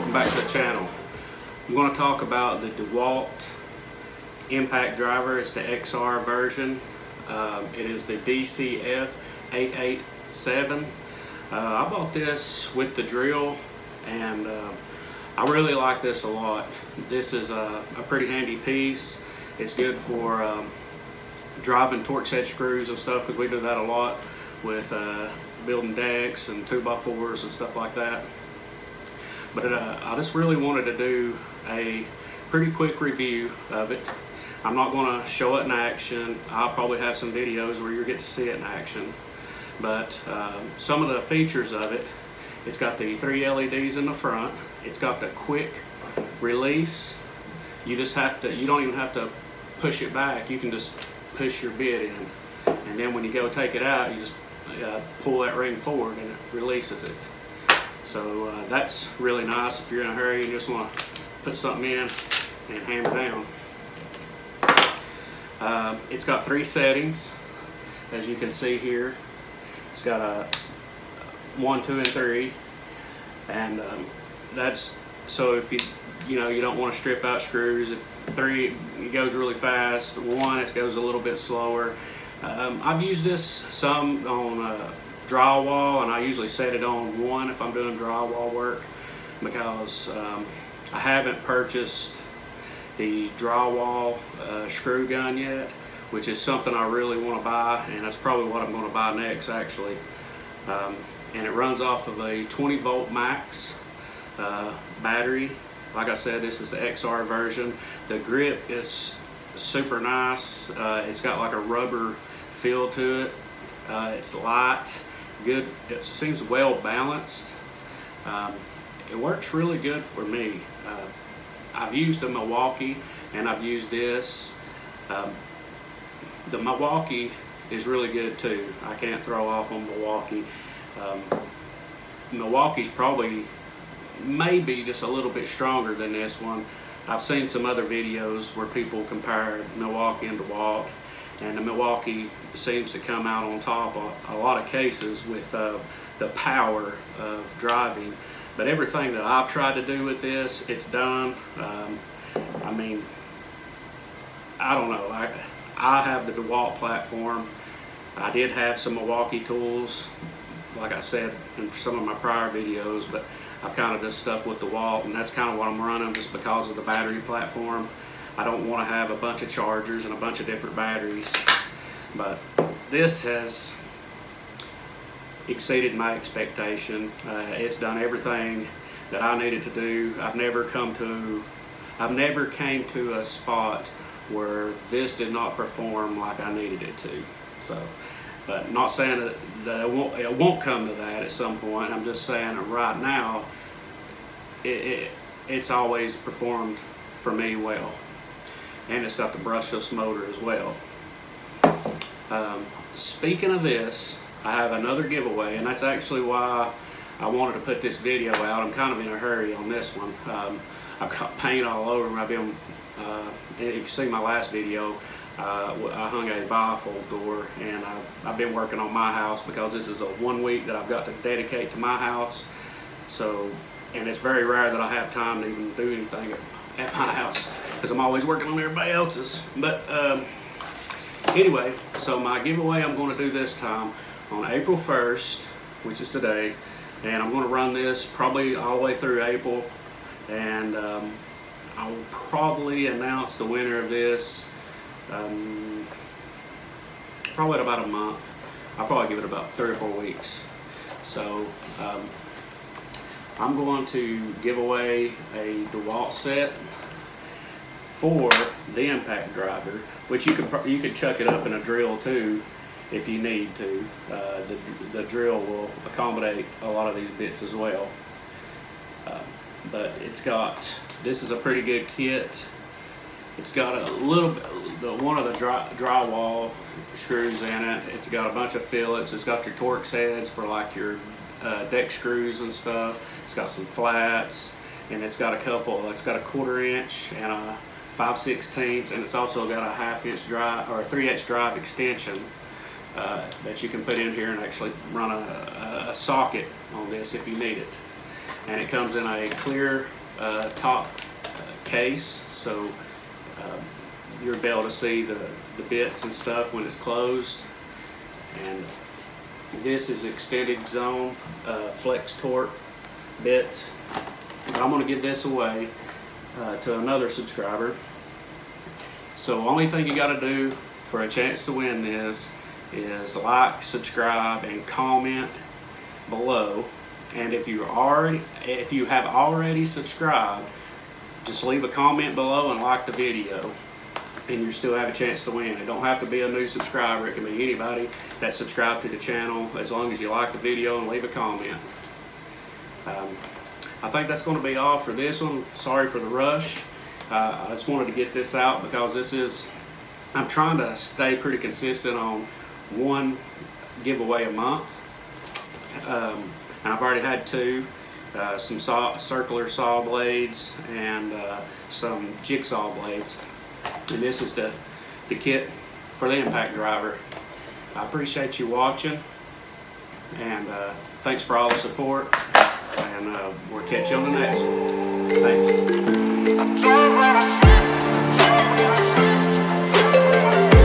welcome back to the channel. I'm going to talk about the DeWalt impact driver. It's the XR version. It is the DCF 887. I bought this with the drill, and I really like this a lot. This is a pretty handy piece. It's good for driving Torx head screws and stuff, because we do that a lot with building decks and 2x4s and stuff like that. But I just really wanted to do a pretty quick review of it. I'm not going to show it in action. I'll probably have some videos where you get to see it in action. But some of the features of it: it's got the 3 LEDs in the front. It's got the quick release. You don't even have to push it back. You can just push your bit in, and then when you go take it out, you just pull that ring forward and it releases it. So that's really nice if you're in a hurry and you just want to put something in and hammer down. It's got 3 settings, as you can see here. It's got a 1, 2, and 3, and that's so if you don't want to strip out screws. If 3, it goes really fast. 1, it goes a little bit slower. I've used this some on drywall, and I usually set it on 1 if I'm doing drywall work, because I haven't purchased the drywall screw gun yet, which is something I really want to buy, and that's probably what I'm going to buy next, actually. And it runs off of a 20-volt max battery. Like I said, this is the XR version. The grip is super nice. It's got like a rubber feel to it. It's light, good. It seems well balanced. It works really good for me. I've used a Milwaukee, and I've used this. The Milwaukee is really good too. I can't throw off on Milwaukee. Milwaukee's probably maybe just a little bit stronger than this one. I've seen some other videos where people compare Milwaukee and DeWalt, and the Milwaukee seems to come out on top on a lot of cases with the power of driving. But everything that I've tried to do with this, it's done. I mean, I don't know. I have the DeWalt platform. I did have some Milwaukee tools, like I said in some of my prior videos, but I've kind of just stuck with DeWalt, and that's kind of what I'm running, just because of the battery platform. I don't want to have a bunch of chargers and a bunch of different batteries. But this has exceeded my expectation. It's done everything that I needed to do. I've never came to a spot where this did not perform like I needed it to. So, but not saying that it won't come to that at some point. I'm just saying that right now, it's always performed for me well. And it's got the brushless motor as well. Speaking of this, I have another giveaway, and that's actually why I wanted to put this video out. I'm kind of in a hurry on this one. I've got paint all over me. If you see my last video, I hung a bifold door, and I've been working on my house, because this is a 1 week that I've got to dedicate to my house. So, and it's very rare that I have time to even do anything at my house, because I'm always working on everybody else's. But anyway, so my giveaway I'm going to do this time on April 1st, which is today, and I'm going to run this probably all the way through April, and I will probably announce the winner of this probably in about a month. I'll probably give it about 3 or 4 weeks. So I'm going to give away a DeWalt set for the impact driver, which you could chuck it up in a drill too if you need to. The drill will accommodate a lot of these bits as well. But this is a pretty good kit. It's got a little bit, one of the drywall screws in it. It's got a bunch of Phillips. It's got your Torx heads for like your deck screws and stuff. It's got some flats, and it's got a couple. It's got a 1/4 inch and a 5/16, and it's also got a 1/2 inch drive or a 3/8 drive extension that you can put in here and actually run a socket on this if you need it. And it comes in a clear top case, so you'll be able to see the bits and stuff when it's closed. And this is extended zone flex torque bits. But I'm going to give this away to another subscriber. So only thing you got to do for a chance to win this is like, subscribe, and comment below. And if you have already subscribed, just leave a comment below and like the video, and you still have a chance to win. It don't have to be a new subscriber. It can be anybody that subscribed to the channel, as long as you like the video and leave a comment. I think that's going to be all for this one. Sorry for the rush. I just wanted to get this out because I'm trying to stay pretty consistent on one giveaway a month. And I've already had two, some circular saw blades and some jigsaw blades. And this is the kit for the impact driver. I appreciate you watching, and thanks for all the support, and we'll catch you on the next one. Thanks.